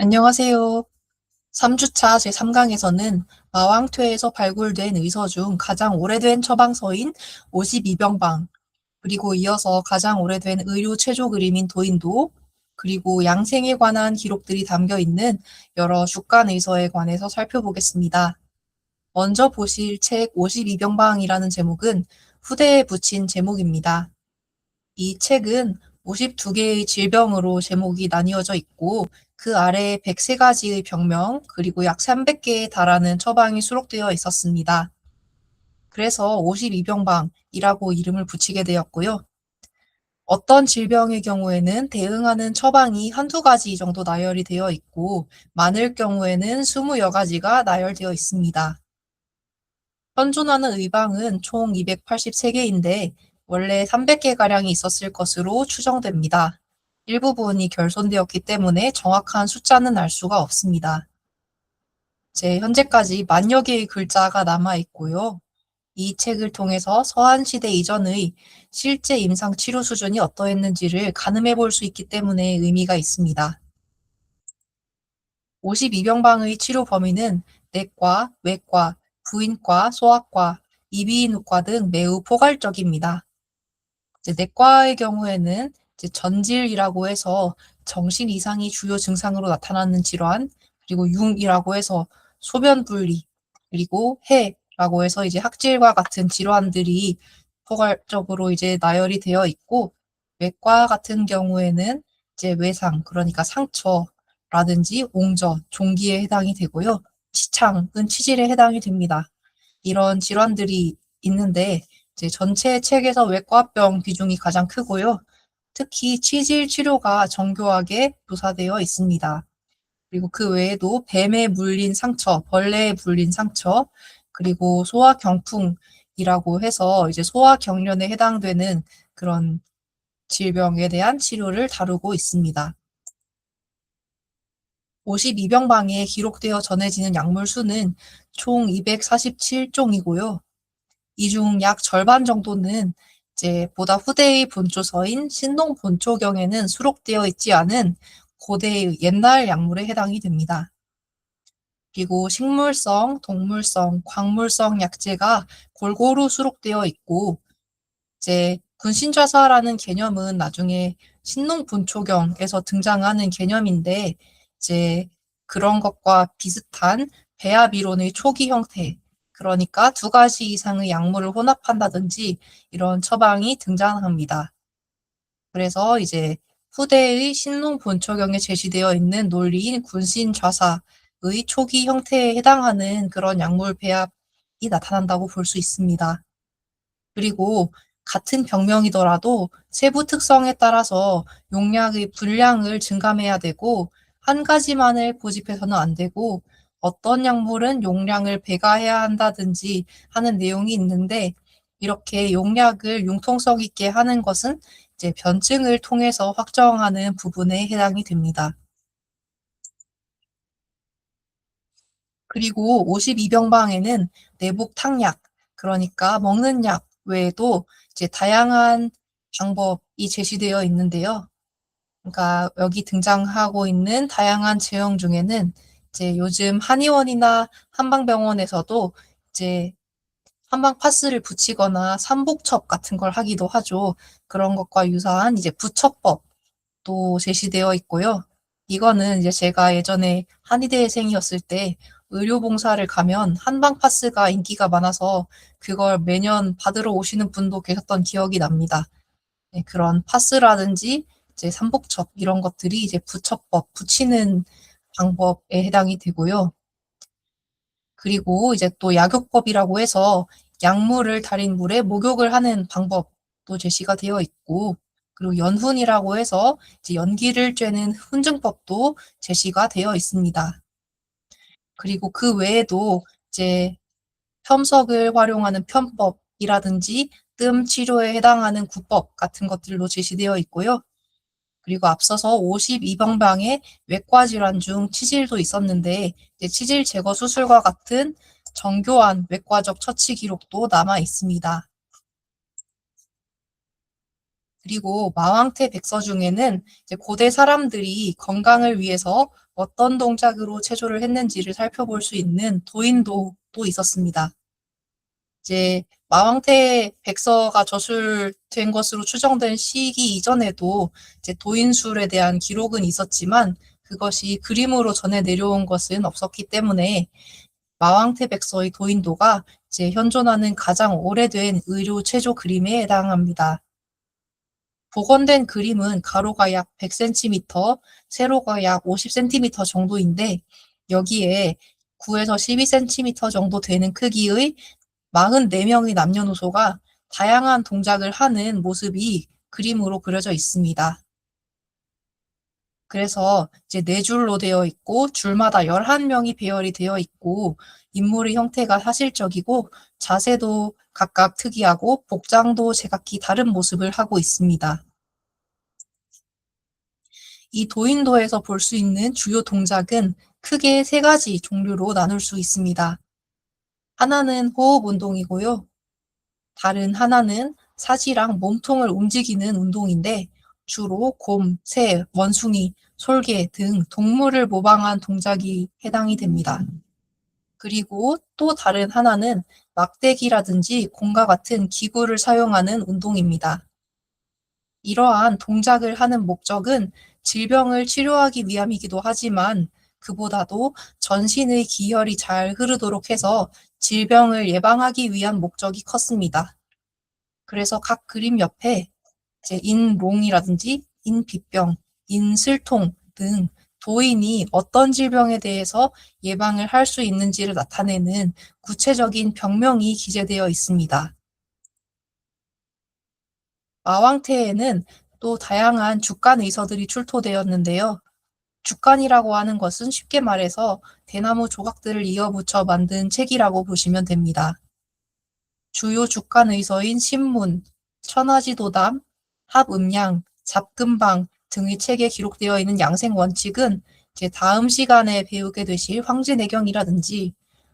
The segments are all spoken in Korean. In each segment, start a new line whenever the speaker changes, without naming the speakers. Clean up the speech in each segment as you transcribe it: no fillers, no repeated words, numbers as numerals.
안녕하세요. 3주차 제3강에서는 마왕퇴에서 발굴된 의서 중 가장 오래된 처방서인 52병방, 그리고 이어서 가장 오래된 의료 체조 그림인 도인도, 그리고 양생에 관한 기록들이 담겨 있는 여러 주간 의서에 관해서 살펴보겠습니다. 먼저 보실 책 52병방이라는 제목은 후대에 붙인 제목입니다. 이 책은 52개의 질병으로 제목이 나뉘어져 있고 그 아래에 103가지의 병명 그리고 약 300개에 달하는 처방이 수록되어 있었습니다. 그래서 52병방이라고 이름을 붙이게 되었고요. 어떤 질병의 경우에는 대응하는 처방이 한두 가지 정도 나열이 되어 있고 많을 경우에는 20여 가지가 나열되어 있습니다. 현존하는 의방은 총 283개인데 원래 300개가량이 있었을 것으로 추정됩니다. 일부분이 결손되었기 때문에 정확한 숫자는 알 수가 없습니다. 현재까지 만여 개의 글자가 남아 있고요. 이 책을 통해서 서한시대 이전의 실제 임상 치료 수준이 어떠했는지를 가늠해 볼 수 있기 때문에 의미가 있습니다. 52병방의 치료 범위는 내과, 외과, 부인과, 소아과, 이비인후과 등 매우 포괄적입니다. 내과의 경우에는 전질이라고 해서 정신 이상이 주요 증상으로 나타나는 질환, 그리고 융이라고 해서 소변 분리, 그리고 해라고 해서 학질과 같은 질환들이 포괄적으로 나열이 되어 있고, 외과 같은 경우에는 외상, 그러니까 상처라든지 옹저, 종기에 해당이 되고요. 치창은 치질에 해당이 됩니다. 이런 질환들이 있는데 전체 책에서 외과병 비중이 가장 크고요. 특히 치질 치료가 정교하게 묘사되어 있습니다. 그리고 그 외에도 뱀에 물린 상처, 벌레에 물린 상처, 그리고 소아경풍이라고 해서 소아경련에 해당되는 그런 질병에 대한 치료를 다루고 있습니다. 52병방에 기록되어 전해지는 약물 수는 총 247종이고요. 이 중 약 절반 정도는 보다 후대의 본초서인 신동본초경에는 수록되어 있지 않은 고대의 옛날 약물에 해당이 됩니다. 그리고 식물성, 동물성, 광물성 약재가 골고루 수록되어 있고 군신좌사라는 개념은 나중에 신농본초경에서 등장하는 개념인데 그런 것과 비슷한 배합 이론의 초기 형태, 그러니까 두 가지 이상의 약물을 혼합한다든지 이런 처방이 등장합니다. 그래서 후대의 신농본초경에 제시되어 있는 논리인 군신좌사의 초기 형태에 해당하는 그런 약물 배합이 나타난다고 볼 수 있습니다. 그리고 같은 병명이더라도 세부 특성에 따라서 용량의 분량을 증감해야 되고 한 가지만을 고집해서는 안 되고 어떤 약물은 용량을 배가해야 한다든지 하는 내용이 있는데 이렇게 용량을 융통성 있게 하는 것은 변증을 통해서 확정하는 부분에 해당이 됩니다. 그리고 52병방에는 내복 탕약, 그러니까 먹는 약 외에도 다양한 방법이 제시되어 있는데요. 그러니까 여기 등장하고 있는 다양한 제형 중에는 요즘 한의원이나 한방병원에서도 한방 파스를 붙이거나 삼복첩 같은 걸 하기도 하죠. 그런 것과 유사한 부처법도 제시되어 있고요. 이거는 제가 예전에 한의대생이었을 때 의료봉사를 가면 한방 파스가 인기가 많아서 그걸 매년 받으러 오시는 분도 계셨던 기억이 납니다. 네, 그런 파스라든지 삼복첩 이런 것들이 부처법, 붙이는 방법에 해당이 되고요. 그리고 또 약욕법이라고 해서 약물을 달인 물에 목욕을 하는 방법도 제시가 되어 있고, 그리고 연훈이라고 해서 연기를 쬐는 훈증법도 제시가 되어 있습니다. 그리고 그 외에도 첨석을 활용하는 편법이라든지 뜸 치료에 해당하는 구법 같은 것들로 제시되어 있고요. 그리고 앞서서 52병방의 외과 질환 중 치질도 있었는데 치질 제거 수술과 같은 정교한 외과적 처치 기록도 남아 있습니다. 그리고 마왕태 백서 중에는 고대 사람들이 건강을 위해서 어떤 동작으로 체조를 했는지를 살펴볼 수 있는 도인도도 있었습니다. 이제 마왕태 백서가 저술된 것으로 추정된 시기 이전에도 이제 도인술에 대한 기록은 있었지만 그것이 그림으로 전해 내려온 것은 없었기 때문에 마왕태 백서의 도인도가 이제 현존하는 가장 오래된 의료 체조 그림에 해당합니다. 복원된 그림은 가로가 약 100cm, 세로가 약 50cm 정도인데 여기에 9에서 12cm 정도 되는 크기의 44명의 남녀노소가 다양한 동작을 하는 모습이 그림으로 그려져 있습니다. 그래서 이제 네 줄로 되어 있고 줄마다 11명이 배열이 되어 있고 인물의 형태가 사실적이고 자세도 각각 특이하고 복장도 제각기 다른 모습을 하고 있습니다. 이 도인도에서 볼 수 있는 주요 동작은 크게 세 가지 종류로 나눌 수 있습니다. 하나는 호흡 운동이고요. 다른 하나는 사지랑 몸통을 움직이는 운동인데 주로 곰, 새, 원숭이, 솔개 등 동물을 모방한 동작이 해당이 됩니다. 그리고 또 다른 하나는 막대기라든지 공과 같은 기구를 사용하는 운동입니다. 이러한 동작을 하는 목적은 질병을 치료하기 위함이기도 하지만 그보다도 전신의 기혈이 잘 흐르도록 해서 질병을 예방하기 위한 목적이 컸습니다. 그래서 각 그림 옆에 이제 인롱이라든지 인비병, 인슬통 등 도인이 어떤 질병에 대해서 예방을 할 수 있는지를 나타내는 구체적인 병명이 기재되어 있습니다. 마왕태에는 또 다양한 주간 의서들이 출토되었는데요. 주간이라고 하는 것은 쉽게 말해서 대나무 조각들을 이어붙여 만든 책이라고 보시면 됩니다. 주요 주간 의서인 신문, 천하지도담, 합음양, 잡금방 등의 책에 기록되어 있는 양생 원칙은 이제 다음 시간에 배우게 되실 황제내경이라든지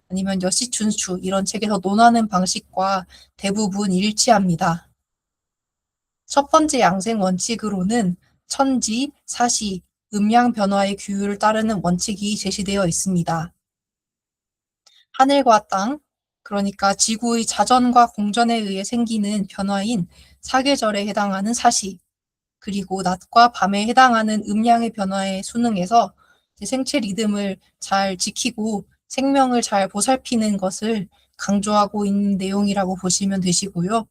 아니면 여시춘추 이런 책에서 논하는 방식과 대부분 일치합니다. 첫 번째 양생 원칙으로는 천지, 사시, 음양 변화의 규율을 따르는 원칙이 제시되어 있습니다. 하늘과 땅, 그러니까 지구의 자전과 공전에 의해 생기는 변화인 사계절에 해당하는 사시, 그리고 낮과 밤에 해당하는 음양의 변화에 순응해서 생체 리듬을 잘 지키고 생명을 잘 보살피는 것을 강조하고 있는 내용이라고 보시면 되시고요.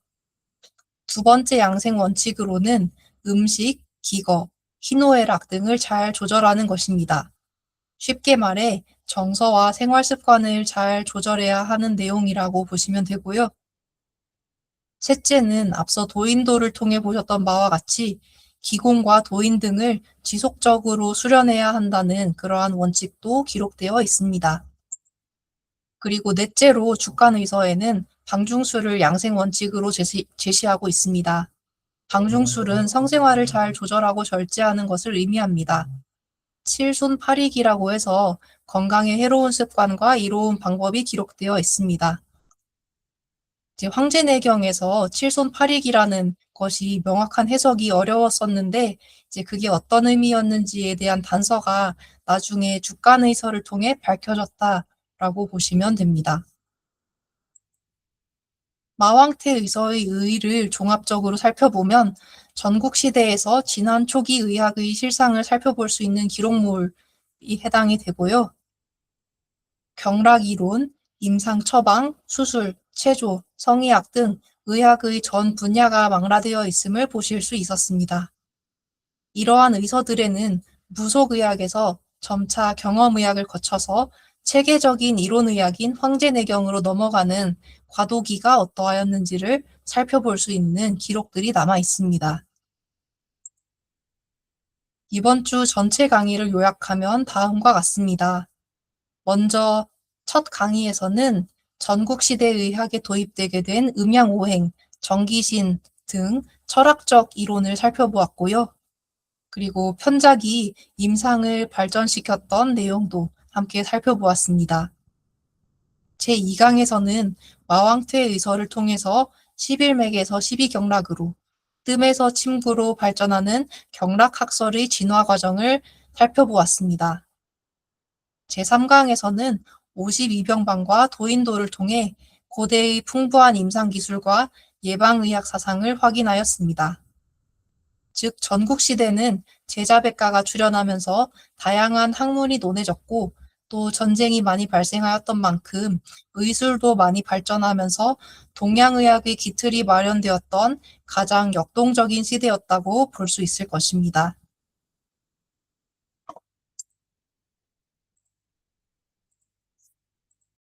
두 번째 양생 원칙으로는 음식, 기거, 희노애락 등을 잘 조절하는 것입니다. 쉽게 말해 정서와 생활 습관을 잘 조절해야 하는 내용이라고 보시면 되고요. 셋째는 앞서 도인도를 통해 보셨던 바와 같이 기공과 도인 등을 지속적으로 수련해야 한다는 그러한 원칙도 기록되어 있습니다. 그리고 넷째로 주간의서에는 방중술을 양생 원칙으로 제시하고 있습니다. 방중술은 성생활을 잘 조절하고 절제하는 것을 의미합니다. 칠순팔익이라고 해서 건강에 해로운 습관과 이로운 방법이 기록되어 있습니다. 이제 황제내경에서 칠손팔익이라는 것이 명확한 해석이 어려웠었는데 이제 그게 어떤 의미였는지에 대한 단서가 나중에 주간의서를 통해 밝혀졌다라고 보시면 됩니다. 마왕태 의서의 의의를 종합적으로 살펴보면 전국 시대에서 진안 초기 의학의 실상을 살펴볼 수 있는 기록물이 해당이 되고요. 경락 이론, 임상 처방, 수술, 체조, 성의학 등 의학의 전 분야가 망라되어 있음을 보실 수 있었습니다. 이러한 의서들에는 무속의학에서 점차 경험의학을 거쳐서 체계적인 이론의학인 황제내경으로 넘어가는 과도기가 어떠하였는지를 살펴볼 수 있는 기록들이 남아 있습니다. 이번 주 전체 강의를 요약하면 다음과 같습니다. 먼저 첫 강의에서는 전국시대 의학에 도입되게 된 음양오행, 정기신 등 철학적 이론을 살펴보았고요. 그리고 편작이 임상을 발전시켰던 내용도 함께 살펴보았습니다. 제2강에서는 마왕퇴 의서를 통해서 11맥에서 12경락으로 뜸에서 침구로 발전하는 경락학설의 진화 과정을 살펴보았습니다. 제3강에서는 52병방과 도인도를 통해 고대의 풍부한 임상 기술과 예방의학 사상을 확인하였습니다. 즉 전국시대는 제자백가가 출현하면서 다양한 학문이 논해졌고 또 전쟁이 많이 발생하였던 만큼 의술도 많이 발전하면서 동양의학의 기틀이 마련되었던 가장 역동적인 시대였다고 볼 수 있을 것입니다.